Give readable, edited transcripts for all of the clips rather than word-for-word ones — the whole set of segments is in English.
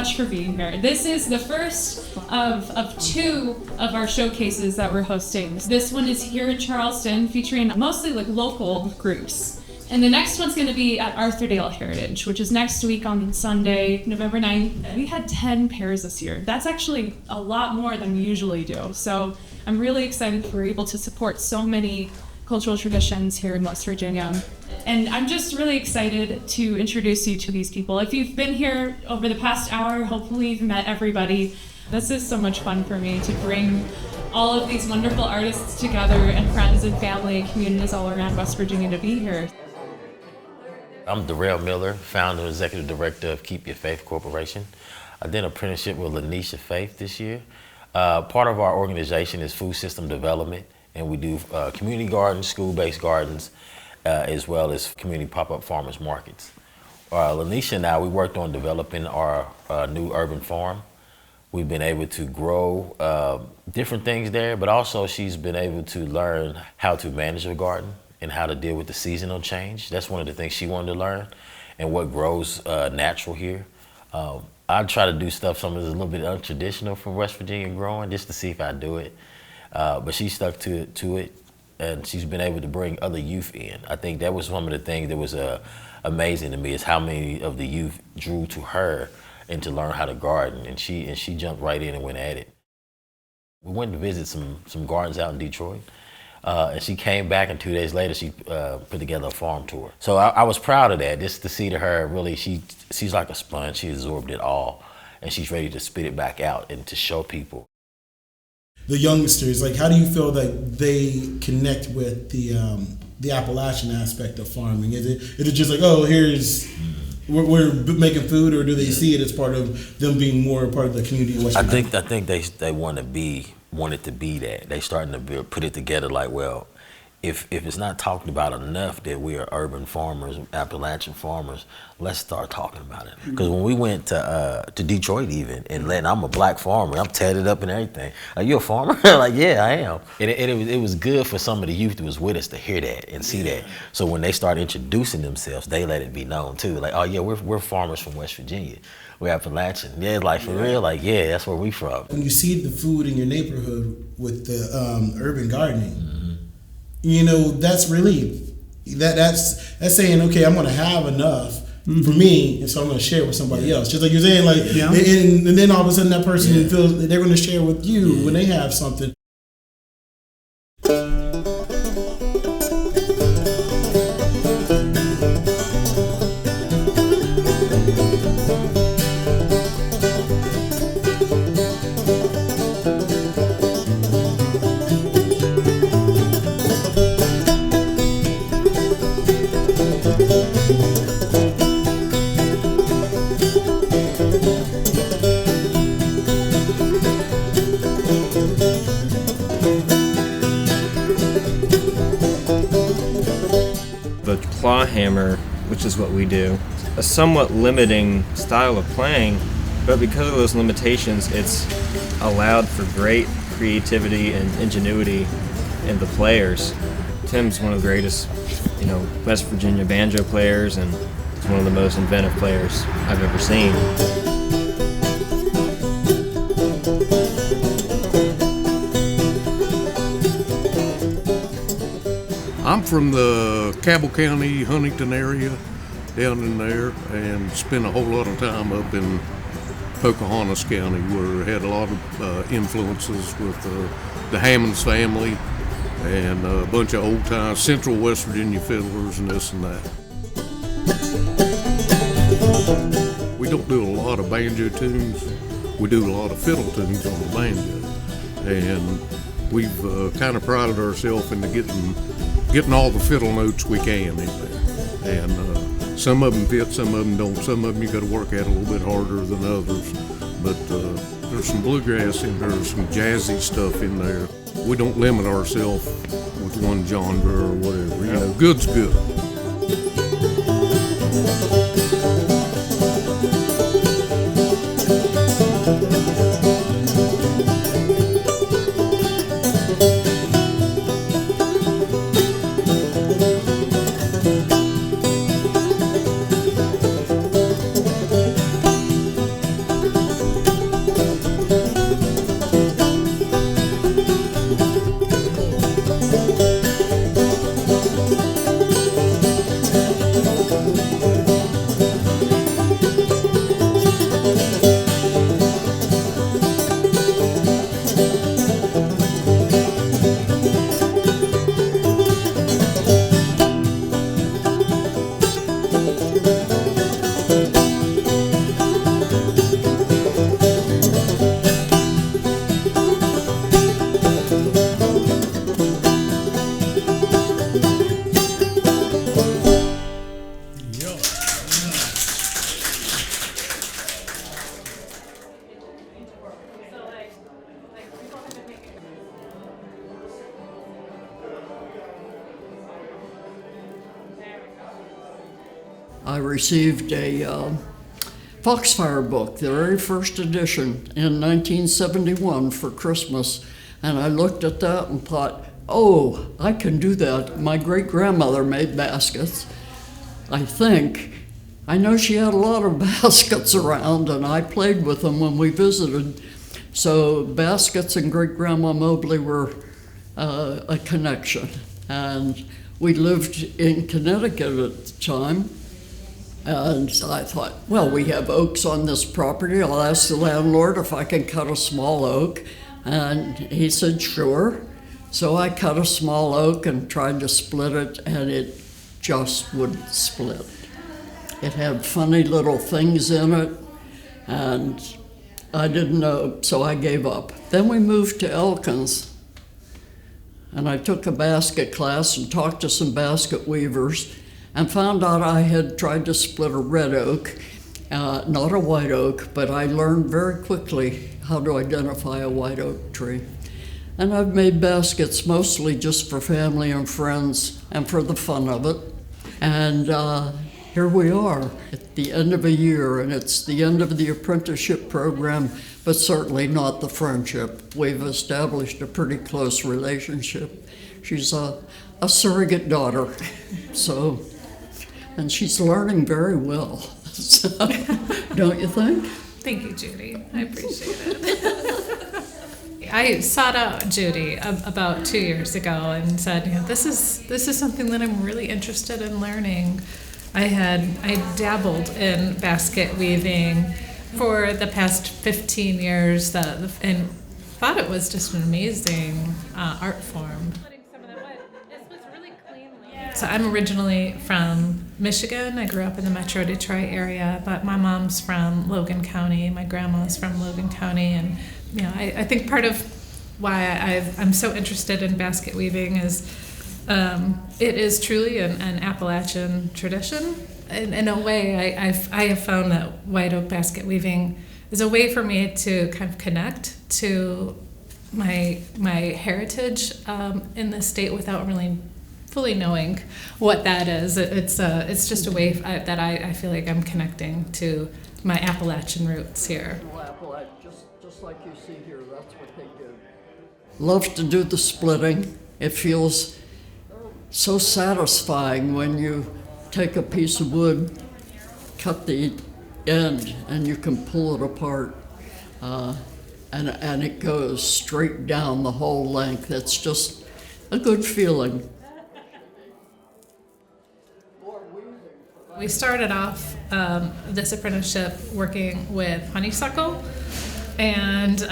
much for being here. This is the first of two of our showcases that we're hosting. This one is here in Charleston, featuring mostly like local groups. And the next one's going to be at Arthurdale Heritage, which is next week on Sunday, November 9th. We had 10 pairs this year. That's actually a lot more than we usually do. So I'm really excited that we're able to support so many cultural traditions here in West Virginia. And I'm just really excited to introduce you to these people. If you've been here over the past hour, hopefully you've met everybody. This is so much fun for me to bring all of these wonderful artists together, and friends and family, communities all around West Virginia to be here. I'm Darrell Miller, founder and executive director of Keep Your Faith Corporation. I did an apprenticeship with Lanisha Faith this year. Part of our organization is food system development, and we do community gardens, school-based gardens, as well as community pop-up farmers markets. Lanisha and I, we worked on developing our new urban farm. We've been able to grow different things there, but also she's been able to learn how to manage a garden and how to deal with the seasonal change. That's one of the things she wanted to learn, and what grows natural here. I try to do stuff some of it's a little bit untraditional for West Virginia growing, just to see if I do it. But she stuck to it, and she's been able to bring other youth in. I think that was one of the things that was amazing to me, is how many of the youth drew to her and to learn how to garden, and she jumped right in and went at it. We went to visit some gardens out in Detroit. And she came back, and 2 days later, she put together a farm tour. So I was proud of that, just to see to her, really, she's like a sponge. She absorbed it all, and she's ready to spit it back out and to show people. The youngsters, like, how do you feel that they connect with the Appalachian aspect of farming? Is it just like, oh, we're making food, or do they see it as part of them being more part of the community of West Virginia? I think they want it to be that. They starting to put it together like, well, if it's not talked about enough that we are urban farmers, Appalachian farmers, let's start talking about it. Because when we went to Detroit even, and I'm a black farmer, I'm tatted up and everything. Are you a farmer? Like, yeah, I am. And it was good for some of the youth that was with us to hear that and see that. So when they start introducing themselves, they let it be known too. Like, oh yeah, we're farmers from West Virginia. We're Appalachian. Yeah, like for real, like, yeah, that's where we from. When you see the food in your neighborhood with the urban gardening, you know, that's relief. That's saying, okay, I'm gonna have enough for me, and so I'm gonna share with somebody else. Just like you're saying, like, and then all of a sudden that person feels that they're gonna share with you when they have something. The clawhammer, which is what we do, a somewhat limiting style of playing, but because of those limitations, it's allowed for great creativity and ingenuity in the players. Tim's one of the greatest, West Virginia banjo players, and he's one of the most inventive players I've ever seen. I'm from the Cabell County, Huntington area, down in there, and spent a whole lot of time up in Pocahontas County, where I had a lot of influences with the Hammonds family and a bunch of old-time Central West Virginia fiddlers and this and that. We don't do a lot of banjo tunes. We do a lot of fiddle tunes on the banjo, and we've kind of prided ourselves into getting all the fiddle notes we can in there. And some of them fit, some of them don't. Some of them you got to work at a little bit harder than others. But there's some bluegrass in there, some jazzy stuff in there. We don't limit ourselves with one genre or whatever. Good's good. I received a Foxfire book, the very first edition, in 1971 for Christmas. And I looked at that and thought, oh, I can do that. My great-grandmother made baskets, I think. I know she had a lot of baskets around, and I played with them when we visited. So baskets and Great-Grandma Mobley were a connection. And we lived in Connecticut at the time. And I thought, well, we have oaks on this property. I'll ask the landlord if I can cut a small oak. And he said, sure. So I cut a small oak and tried to split it, and it just wouldn't split. It had funny little things in it, and I didn't know, so I gave up. Then we moved to Elkins, and I took a basket class and talked to some basket weavers and found out I had tried to split a red oak, not a white oak, but I learned very quickly how to identify a white oak tree. And I've made baskets mostly just for family and friends and for the fun of it. And here we are at the end of a year, and it's the end of the apprenticeship program, but certainly not the friendship. We've established a pretty close relationship. She's a surrogate daughter, so, and she's learning very well, so, don't you think? Thank you, Judy. I appreciate it. I sought out Judy about 2 years ago and said, you know, this is something that I'm really interested in learning. I dabbled in basket weaving for the past 15 years and thought it was just an amazing art form. So I'm originally from Michigan. I grew up in the Metro Detroit area, but my mom's from Logan County. My grandma's from Logan County, and you know, I think part of why I'm so interested in basket weaving is it is truly an Appalachian tradition. In a way, I have found that white oak basket weaving is a way for me to kind of connect to my heritage in the state without really fully knowing what that is. It's just a way that I feel like I'm connecting to my Appalachian roots here. Just like you see here, that's what they do. Love to do the splitting. It feels so satisfying when you take a piece of wood, cut the end, and you can pull it apart. And it goes straight down the whole length. It's just a good feeling. We started off this apprenticeship working with honeysuckle, and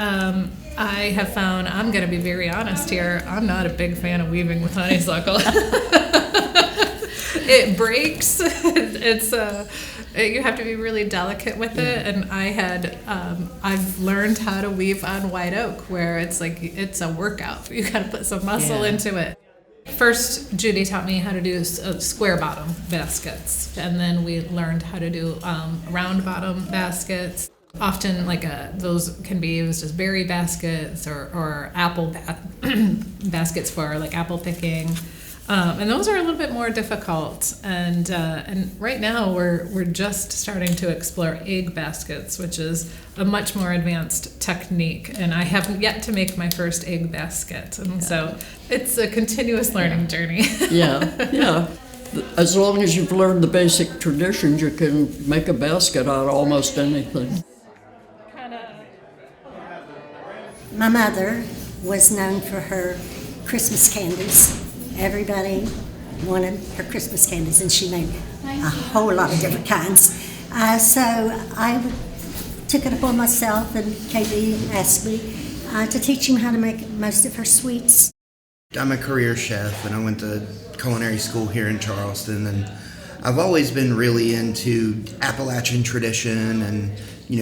I have found, I'm going to be very honest here, I'm not a big fan of weaving with honeysuckle. It breaks. You have to be really delicate with it, and I've learned how to weave on white oak, where it's like it's a workout. You got to put some muscle into it. First, Judy taught me how to do square bottom baskets, and then we learned how to do round bottom baskets. Often, those can be used as berry baskets or apple baskets for like apple picking, and those are a little bit more difficult. And right now we're just starting to explore egg baskets, which is a much more advanced technique. And I haven't yet to make my first egg basket, and so it's a continuous learning journey. Yeah. As long as you've learned the basic traditions, you can make a basket out of almost anything. My mother was known for her Christmas candies. Everybody wanted her Christmas candies, and she made a whole lot of different kinds. So I took it upon myself, and KB asked me to teach him how to make most of her sweets. I'm a career chef, and I went to culinary school here in Charleston, and I've always been really into Appalachian tradition and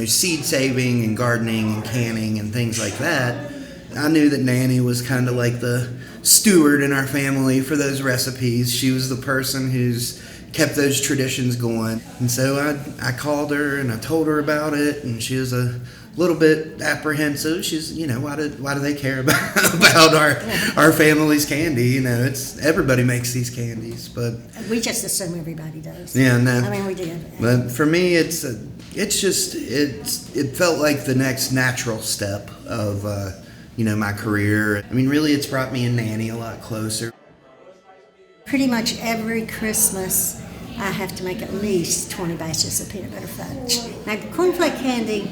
seed saving and gardening and canning and things like that. I knew that Nanny was kind of like the steward in our family for those recipes. She was the person who's kept those traditions going. And so I called her and I told her about it, and she was a little bit apprehensive. She's, why do they care about our family's candy? It's everybody makes these candies, but we just assume everybody does. Yeah, no. I mean, we do. But for me, it felt like the next natural step of my career. I mean, really, it's brought me and Nanny a lot closer. Pretty much every Christmas, I have to make at least 20 batches of peanut butter fudge. Now, cornflake candy,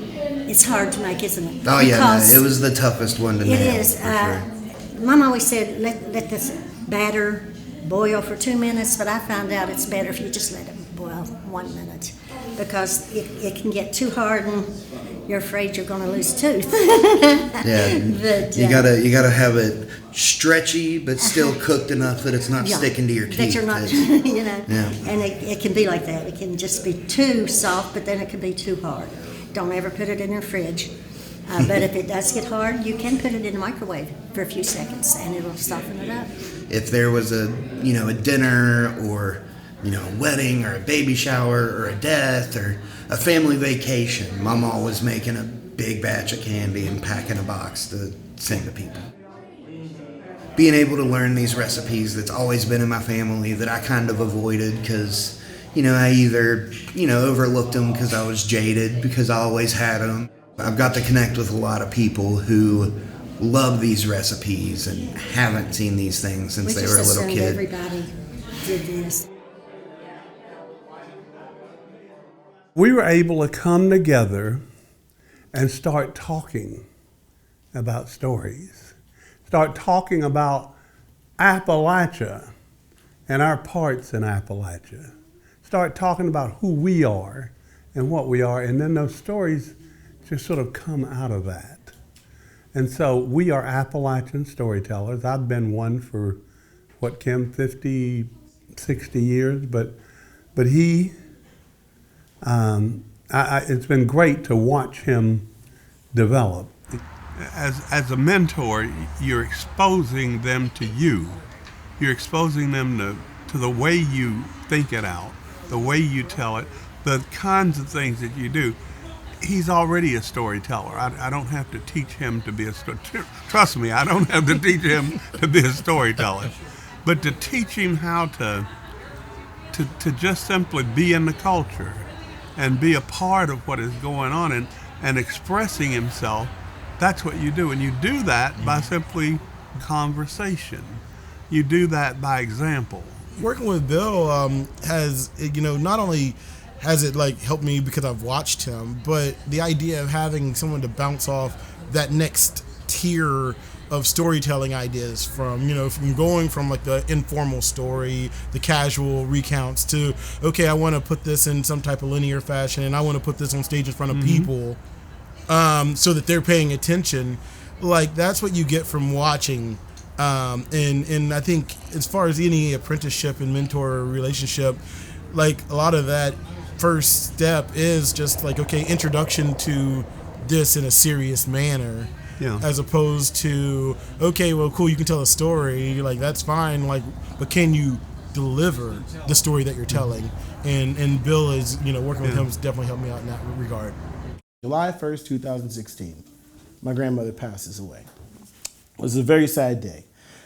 it's hard to make, isn't it? Oh, yeah, no, it was the toughest one to nail. It is. For sure. Mom always said, let this batter boil for 2 minutes, but I found out it's better if you just let it boil 1 minute, because it can get too hard and you're afraid you're going to lose tooth. Yeah, but, you gotta have it stretchy but still cooked enough that it's not sticking to your teeth. That you're not, Yeah. And it can be like that. It can just be too soft, but then it can be too hard. Don't ever put it in the fridge. But if it does get hard, you can put it in the microwave for a few seconds, and it'll soften it up. If there was a dinner or a wedding or a baby shower or a death or a family vacation, Mama was making a big batch of candy and packing a box to send to people. Being able to learn these recipes that's always been in my family that I kind of avoided because, I either, overlooked them because I was jaded because I always had them. I've got to connect with a lot of people who love these recipes and haven't seen these things since they were a little kid. Everybody did this. We were able to come together and start talking about stories, start talking about Appalachia and our parts in Appalachia, start talking about who we are and what we are, and then those stories just sort of come out of that. And so we are Appalachian storytellers. I've been one for, Kim, 50, 60 years, but he, it's been great to watch him develop. As a mentor, you're exposing them to you. You're exposing them to the way you think it out, the way you tell it, the kinds of things that you do. He's already a storyteller. I don't have to teach him to be a storyteller. Trust me, I don't have to teach him to be a storyteller. But to teach him how to just simply be in the culture and be a part of what is going on and expressing himself, that's what you do. And you do that by simply conversation. You do that by example. Working with Bill has, not only has it helped me because I've watched him, but the idea of having someone to bounce off that next tier of storytelling ideas from going from the informal story, the casual recounts to, okay, I want to put this in some type of linear fashion and I want to put this on stage in front of people so that they're paying attention. That's what you get from watching. And I think as far as any apprenticeship and mentor relationship, a lot of that first step is just okay, introduction to this in a serious manner. Yeah. As opposed to, okay, well, cool, you can tell a story, that's fine, but can you deliver the story that you're telling? And Bill is, working with him has definitely helped me out in that regard. July 1st, 2016, my grandmother passes away. It was a very sad day.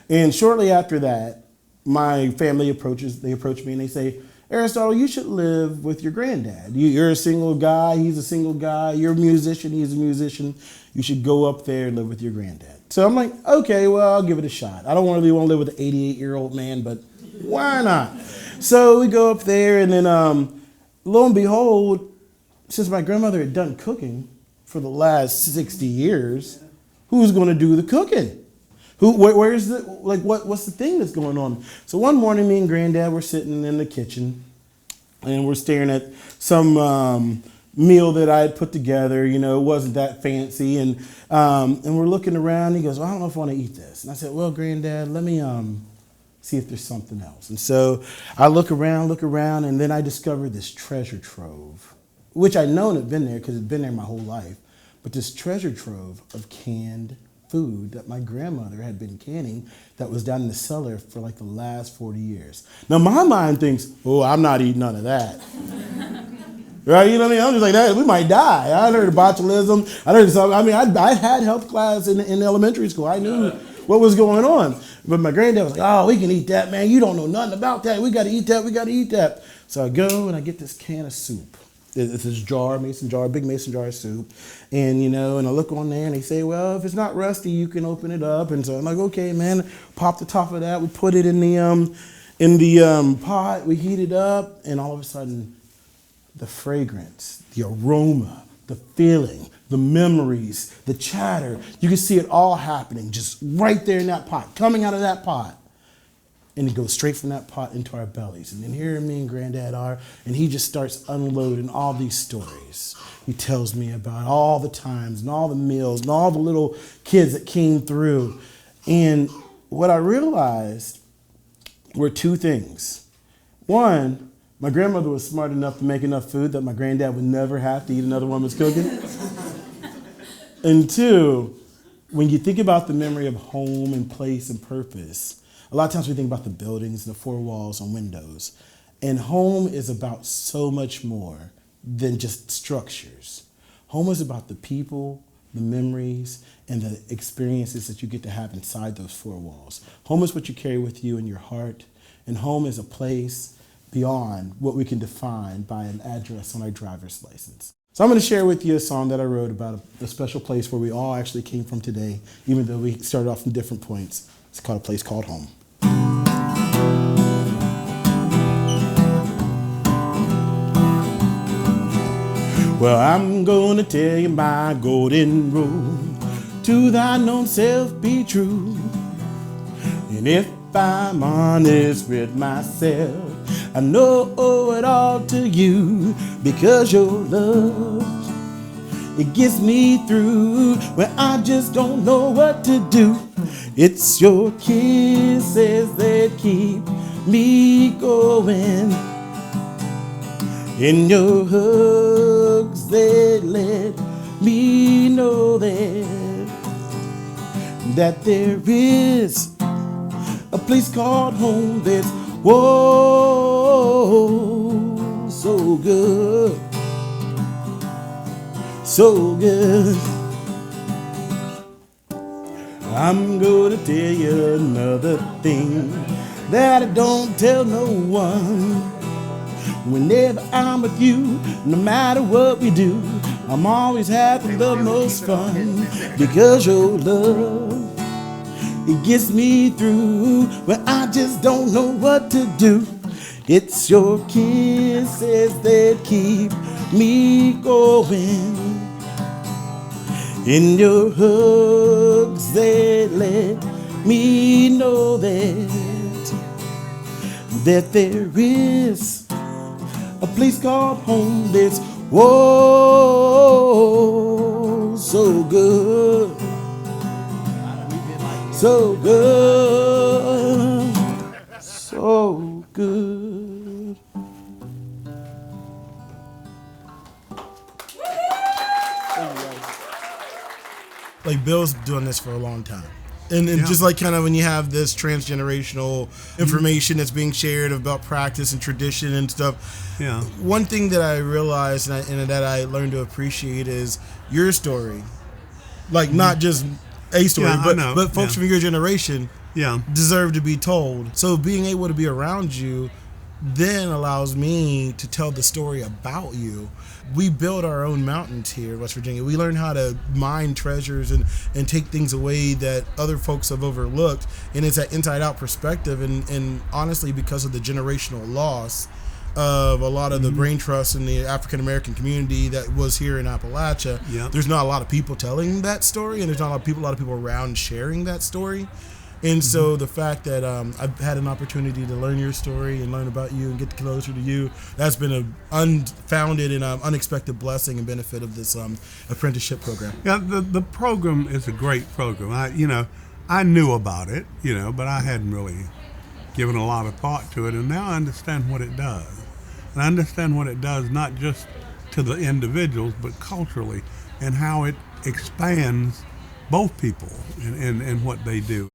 And shortly after that, my family approach me and they say, Aristotle, you should live with your granddad. You're a single guy, he's a single guy. You're a musician, he's a musician. You should go up there and live with your granddad. So I'm like, okay, well, I'll give it a shot. I don't really want to live with an 88-year-old man, but why not? So we go up there, and then lo and behold, since my grandmother had done cooking for the last 60 years, who's going to do the cooking? Where's the, what's the thing that's going on? So one morning, me and Granddad were sitting in the kitchen, and we're staring at some meal that I had put together. It wasn't that fancy, and we're looking around. He goes, well, I don't know if I want to eat this. And I said, well, Granddad, let me see if there's something else. And so I look around, and then I discovered this treasure trove, which I'd known had been there because it'd been there my whole life, but this treasure trove of canned food that my grandmother had been canning that was down in the cellar for the last 40 years. Now my mind thinks, oh, I'm not eating none of that. Right, you know what I mean? I'm just like that. We might die. I heard of botulism. I heard something. I mean, I had health class in elementary school. I knew what was going on. But my granddad was like, "Oh, we can eat that, man. You don't know nothing about that. We got to eat that. We got to eat that." So I go and I get this can of soup. It's this big mason jar of soup, and and I look on there and they say, "Well, if it's not rusty, you can open it up." And so I'm like, "Okay, man." Pop the top of that. We put it in the pot. We heat it up, and all of a sudden, the fragrance, the aroma, the feeling, the memories, the chatter, you can see it all happening just right there in that pot, coming out of that pot. And it goes straight from that pot into our bellies. And then here me and Granddad are, and he just starts unloading all these stories. He tells me about all the times and all the meals and all the little kids that came through. And what I realized were two things. One, my grandmother was smart enough to make enough food that my granddad would never have to eat another woman's cooking. And two, when you think about the memory of home and place and purpose, a lot of times we think about the buildings, the four walls and windows. And home is about so much more than just structures. Home is about the people, the memories, and the experiences that you get to have inside those four walls. Home is what you carry with you in your heart, and home is a place beyond what we can define by an address on our driver's license. So I'm going to share with you a song that I wrote about a special place where we all actually came from today, even though we started off from different points. It's called A Place Called Home. Well, I'm going to tell you my golden rule. To thine own self be true. And if I'm honest with myself, I know it all to you, because your love, it gets me through when I just don't know what to do. It's your kisses that keep me going, and your hugs that let me know that there is a place called home that's, whoa, so good, so good. I'm gonna tell you another thing that I don't tell no one. Whenever I'm with you, no matter what we do, I'm always having the most fun, because your love, it gets me through when I just don't know what to do. It's your kisses that keep me going, and your hugs that let me know that there is a place called home that's, whoa, so good, so good, so good. Like, Bill's doing this for a long time. And just like kind of when you have this transgenerational information that's being shared about practice and tradition and stuff. Yeah. One thing that I realized and that I learned to appreciate is your story. Like, not just a story, but folks from your generation deserve to be told. So being able to be around you then allows me to tell the story about you. We build our own mountains here in West Virginia. We learn how to mine treasures and take things away that other folks have overlooked. And it's that inside-out perspective. And honestly, because of the generational loss of a lot of the brain trust in the African-American community that was here in Appalachia, there's not a lot of people telling that story, and there's not a lot of people around sharing that story. And so the fact that I've had an opportunity to learn your story and learn about you and get closer to you, that's been an unfounded and unexpected blessing and benefit of this apprenticeship program. Yeah, the program is a great program. I knew about it, but I hadn't really given a lot of thought to it, and now I understand what it does. And I understand what it does not just to the individuals, but culturally, and how it expands both people and what they do.